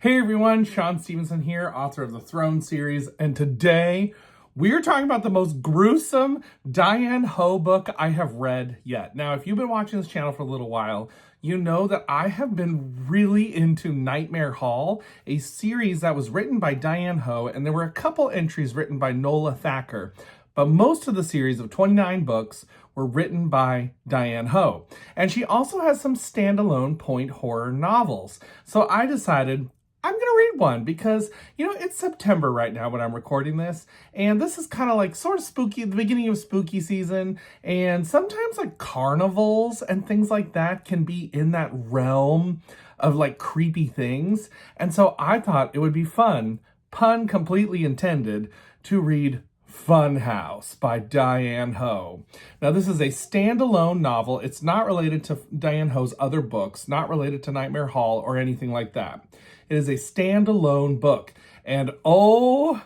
Hey everyone, Shaun Stevenson here, author of the Throne series, and today we're talking about the most gruesome Diane Hoh book I have read yet. Now, if you've been watching this channel for a little while, you know that I have been really into Nightmare Hall, a series that was written by Diane Hoh, and there were a couple entries written by Nola Thacker. But most of the series of 29 books were written by Diane Hoh. And she also has some standalone point horror novels. So I decided I'm going to read one because, it's September right now when I'm recording this. And this is kind of like sort of spooky, the beginning of spooky season. And sometimes like carnivals and things like that can be in that realm of like creepy things. And so I thought it would be fun, pun completely intended, to read Funhouse by Diane Hoh. Now, this is a standalone novel. It's not related to Diane Hoh's other books, not related to Nightmare Hall or anything like that. It is a standalone book. And oh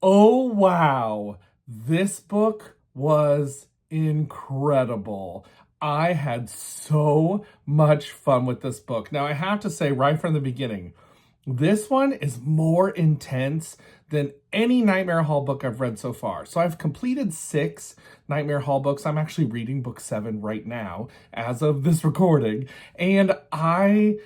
wow, this book was incredible. I had so much fun with this book. Now, I have to say right from the beginning, this one is more intense than any Nightmare Hall book I've read so far. So I've completed 6 Nightmare Hall books. I'm actually reading book 7 right now as of this recording. And I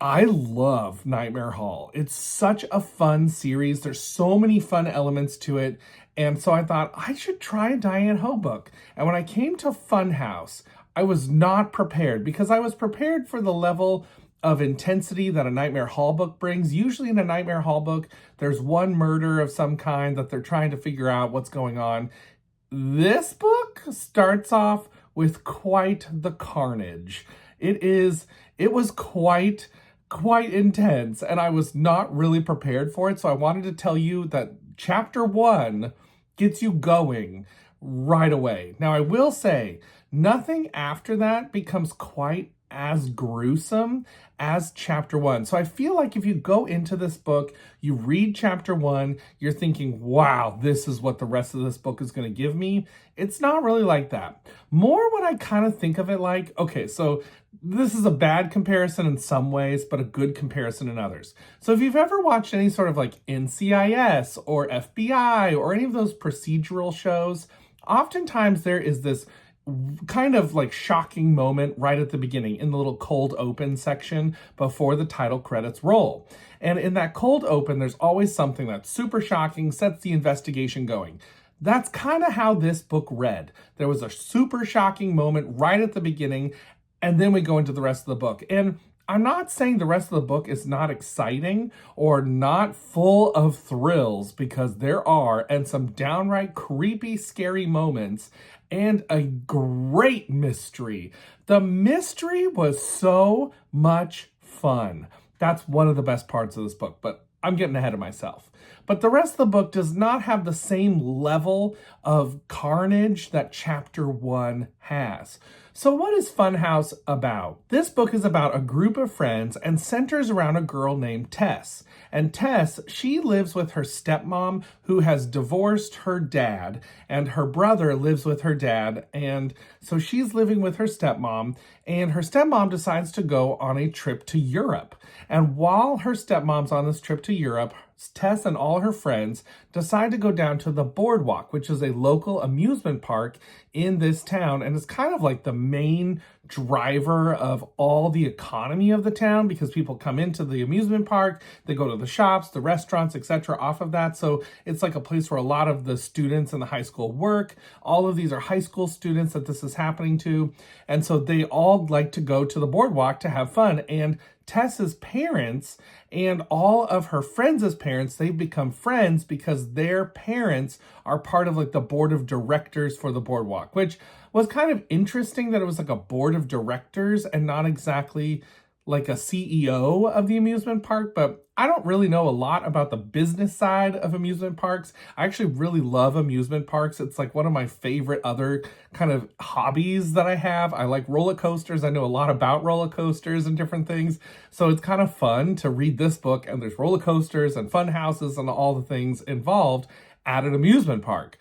love Nightmare Hall. It's such a fun series. There's so many fun elements to it. And so I thought I should try a Diane Hoh book. And when I came to Funhouse, I was not prepared because I was prepared for the level of intensity that a Nightmare Hall book brings. Usually in a Nightmare Hall book, there's one murder of some kind that they're trying to figure out what's going on. This book starts off with quite the carnage. It was quite intense, and I was not really prepared for it. So I wanted to tell you that chapter 1 gets you going right away. Now, I will say nothing after that becomes quite as gruesome as chapter 1. So I feel like if you go into this book, you read chapter 1, you're thinking, wow, this is what the rest of this book is going to give me. It's not really like that. More what I kind of think of it like, okay, so this is a bad comparison in some ways, but a good comparison in others. So if you've ever watched any sort of like NCIS or FBI or any of those procedural shows, oftentimes there is this kind of like shocking moment right at the beginning in the little cold open section before the title credits roll. And in that cold open, there's always something that's super shocking, sets the investigation going. That's kind of how this book read. There was a super shocking moment right at the beginning, and then we go into the rest of the book. And I'm not saying the rest of the book is not exciting or not full of thrills, because there are, and some downright creepy, scary moments, and a great mystery. The mystery was so much fun. That's one of the best parts of this book, but I'm getting ahead of myself. But the rest of the book does not have the same level of carnage that chapter 1 has. So what is Funhouse about? This book is about a group of friends and centers around a girl named Tess. And Tess, she lives with her stepmom who has divorced her dad, and her brother lives with her dad. And so she's living with her stepmom, and her stepmom decides to go on a trip to Europe. And while her stepmom's on this trip to Europe, Tess and all her friends decide to go down to the Boardwalk, which is a local amusement park in this town. And it's kind of like the main driver of all the economy of the town, because people come into the amusement park, they go to the shops, the restaurants, etc. off of that. So it's like a place where a lot of the students in the high school work. All of these are high school students that this is happening to. And so they all like to go to the Boardwalk to have fun. And Tess's parents and all of her friends' parents, they've become friends because their parents are part of like the board of directors for the Boardwalk, which was kind of interesting that it was like a board of directors and not exactly like a CEO of the amusement park. But I don't really know a lot about the business side of amusement parks. I actually really love amusement parks. It's like one of my favorite other kind of hobbies that I have. I like roller coasters. I know a lot about roller coasters and different things. So it's kind of fun to read this book, and there's roller coasters and fun houses and all the things involved at an amusement park.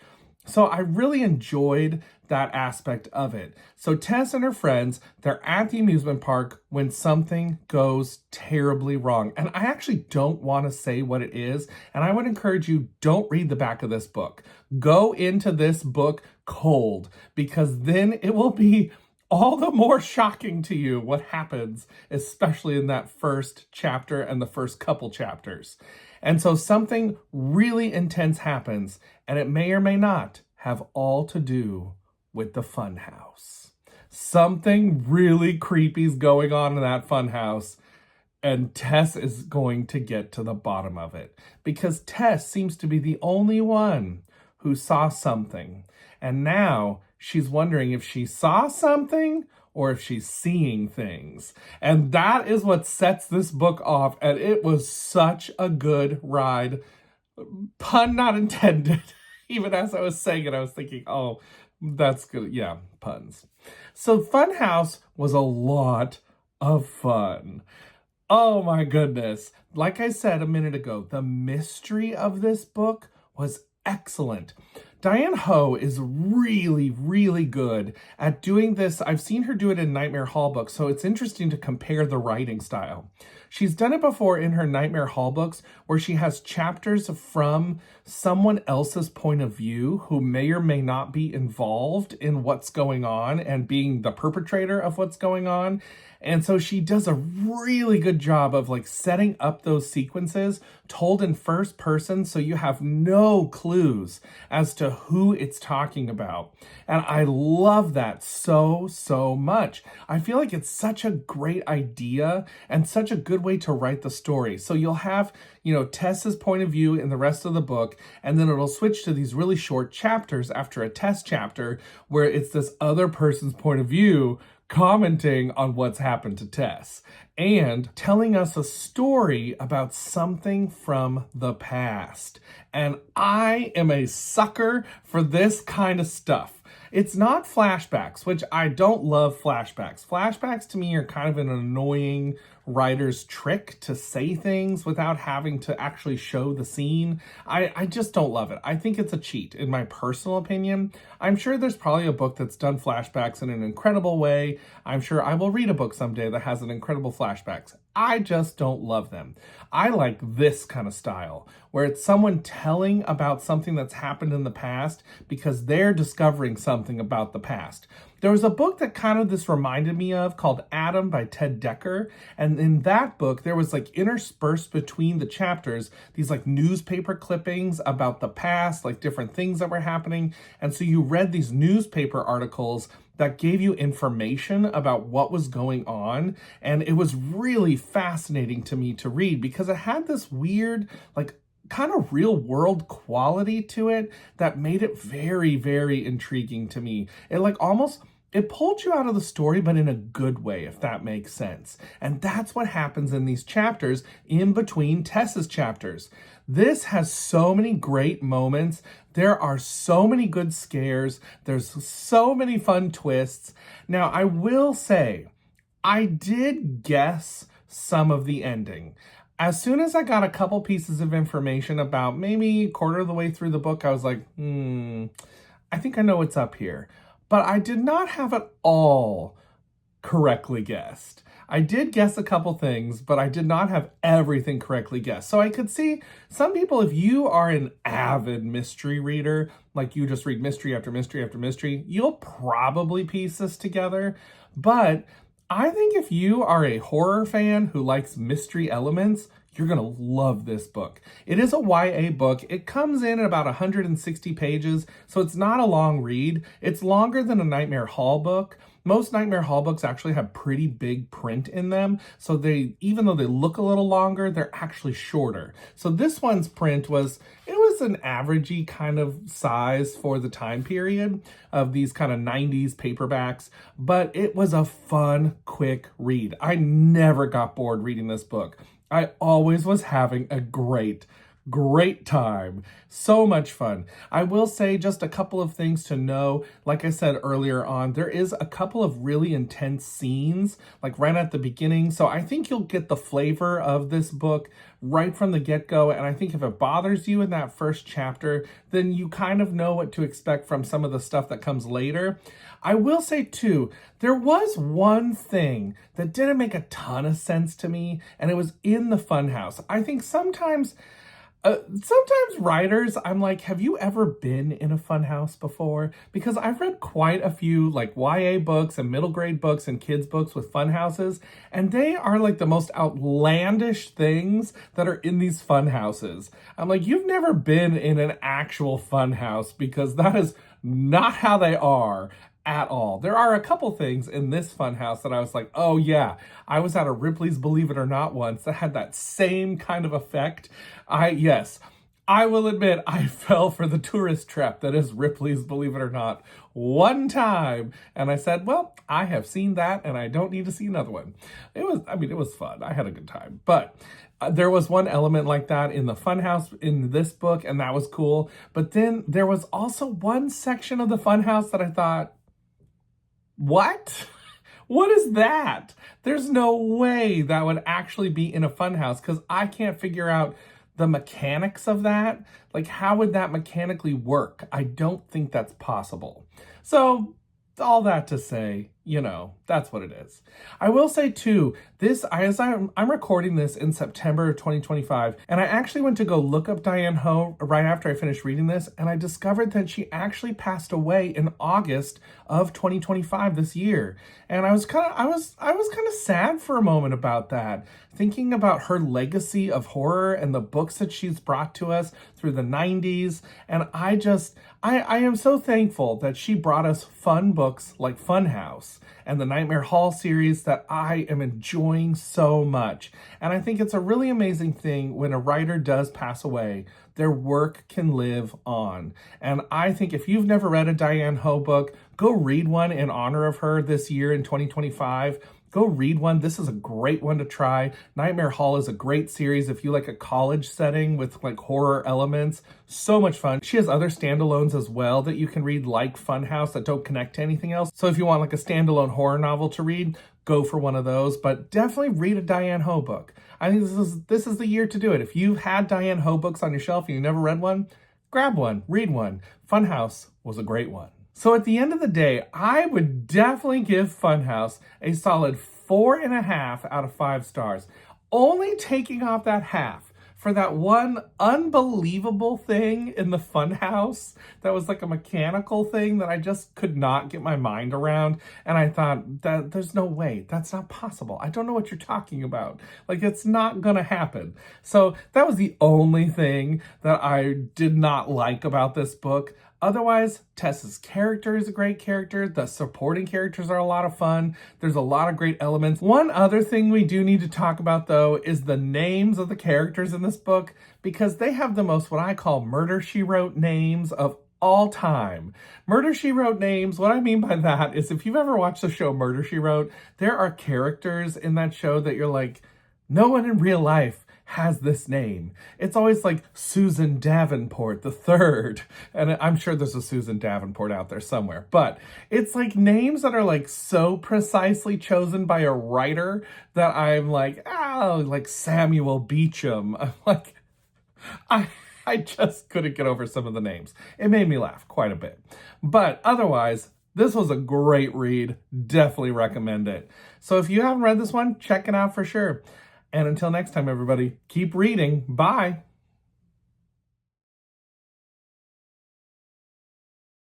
So I really enjoyed that aspect of it. So Tess and her friends, they're at the amusement park when something goes terribly wrong. And I actually don't want to say what it is. And I would encourage you, don't read the back of this book. Go into this book cold, because then it will be all the more shocking to you what happens, especially in that first chapter and the first couple chapters. And so something really intense happens, and it may or may not have all to do with the funhouse. Something really creepy is going on in that funhouse, and Tess is going to get to the bottom of it, because Tess seems to be the only one who saw something. And now she's wondering if she saw something or if she's seeing things. And that is what sets this book off. And it was such a good ride. Pun not intended. Even as I was saying it, I was thinking, oh, that's good. Yeah, puns. So Funhouse was a lot of fun. Oh my goodness. Like I said a minute ago, the mystery of this book was excellent. Diane Hoh is really, really good at doing this. I've seen her do it in Nightmare Hall books, so it's interesting to compare the writing style. She's done it before in her Nightmare Hall books, where she has chapters from someone else's point of view who may or may not be involved in what's going on and being the perpetrator of what's going on. And so she does a really good job of like setting up those sequences told in first person, so you have no clues as to who it's talking about. And I love that so much. I feel like it's such a great idea and such a good way to write the story. So you'll have, Tess's point of view in the rest of the book, and then it'll switch to these really short chapters after a Tess chapter where it's this other person's point of view commenting on what's happened to Tess and telling us a story about something from the past. And I am a sucker for this kind of stuff. It's not flashbacks, which I don't love flashbacks. Flashbacks to me are kind of an annoying writer's trick to say things without having to actually show the scene. I just don't love it. I think it's a cheat, in my personal opinion. I'm sure there's probably a book that's done flashbacks in an incredible way. I'm sure I will read a book someday that has an incredible flashbacks. I just don't love them. I like this kind of style, where it's someone telling about something that's happened in the past because they're discovering something about the past. There was a book that kind of this reminded me of called Adam by Ted Dekker. And in that book, there was like interspersed between the chapters, these like newspaper clippings about the past, like different things that were happening. And so you read these newspaper articles that gave you information about what was going on. And it was really fascinating to me to read because it had this weird, like, kind of real world quality to it that made it very, very intriguing to me. It pulled you out of the story, but in a good way, if that makes sense. And that's what happens in these chapters in between Tess's chapters. This has so many great moments. There are so many good scares. There's so many fun twists. Now, I will say, I did guess some of the ending. As soon as I got a couple pieces of information about maybe a quarter of the way through the book, I was like, I think I know what's up here. But I did not have it all correctly guessed. I did guess a couple things, but I did not have everything correctly guessed. So I could see some people, if you are an avid mystery reader, like you just read mystery after mystery after mystery, you'll probably piece this together. But I think if you are a horror fan who likes mystery elements, you're going to love this book. It is a YA book. It comes in at about 160 pages, so it's not a long read. It's longer than a Nightmare Hall book. Most Nightmare Hall books actually have pretty big print in them, so even though they look a little longer, they're actually shorter. So this one's print was an averagey kind of size for the time period of these kind of 90s paperbacks, but it was a fun, quick read. I never got bored reading this book. I always was having a great Great time. So much fun. I will say just a couple of things to know. Like I said earlier on, there is a couple of really intense scenes, like right at the beginning. So I think you'll get the flavor of this book right from the get-go. And I think if it bothers you in that first chapter, then you kind of know what to expect from some of the stuff that comes later. I will say too, there was one thing that didn't make a ton of sense to me, and it was in the Funhouse. I think sometimes writers, I'm like, have you ever been in a funhouse before? Because I've read quite a few like YA books and middle grade books and kids books with funhouses, and they are like the most outlandish things that are in these funhouses. I'm like, you've never been in an actual funhouse, because that is not how they are at all. There are a couple things in this funhouse that I was like, oh yeah, I was at a Ripley's Believe It or Not once that had that same kind of effect. Yes, I will admit I fell for the tourist trap that is Ripley's Believe It or Not one time. And I said, well, I have seen that and I don't need to see another one. It was fun. I had a good time. But there was one element like that in the Funhouse in this book, and that was cool. But then there was also one section of the Funhouse that I thought, what? What is that? There's no way that would actually be in a funhouse, because I can't figure out the mechanics of that. Like, how would that mechanically work? I don't think that's possible. So, all that to say, that's what it is. I will say too, I'm recording this in September of 2025, and I actually went to go look up Diane Hoh right after I finished reading this, and I discovered that she actually passed away in August of 2025 this year. And I was kind of sad for a moment about that, thinking about her legacy of horror and the books that she's brought to us through the 90s. And I am so thankful that she brought us fun books like Funhouse and the Nightmare Hall series that I am enjoying so much. And I think it's a really amazing thing when a writer does pass away, their work can live on. And I think if you've never read a Diane Hoh book, go read one in honor of her this year in 2025. Go read one. This is a great one to try. Nightmare Hall is a great series if you like a college setting with like horror elements. So much fun. She has other standalones as well that you can read, like Funhouse, that don't connect to anything else. So if you want like a standalone horror novel to read, go for one of those. But definitely read a Diane Hoh book. I think this is the year to do it. If you've had Diane Hoh books on your shelf and you never read one, grab one, read one. Funhouse was a great one. So at the end of the day, I would definitely give Funhouse a solid 4.5 out of 5 stars. Only taking off that half for that one unbelievable thing in the Funhouse that was like a mechanical thing that I just could not get my mind around. And I thought, that there's no way, that's not possible. I don't know what you're talking about. Like, it's not gonna happen. So that was the only thing that I did not like about this book. Otherwise, Tess's character is a great character. The supporting characters are a lot of fun. There's a lot of great elements. One other thing we do need to talk about, though, is the names of the characters in this book, because they have the most, what I call, Murder, She Wrote names of all time. Murder, She Wrote names, what I mean by that is if you've ever watched the show Murder, She Wrote, there are characters in that show that you're like, no one in real life has this name. It's always like Susan Davenport the third. And I'm sure there's a Susan Davenport out there somewhere. But it's like names that are like so precisely chosen by a writer that I'm like, oh, like Samuel Beecham. I'm like, I just couldn't get over some of the names. It made me laugh quite a bit. But otherwise, this was a great read. Definitely recommend it. So if you haven't read this one, check it out for sure. And until next time, everybody, keep reading. Bye.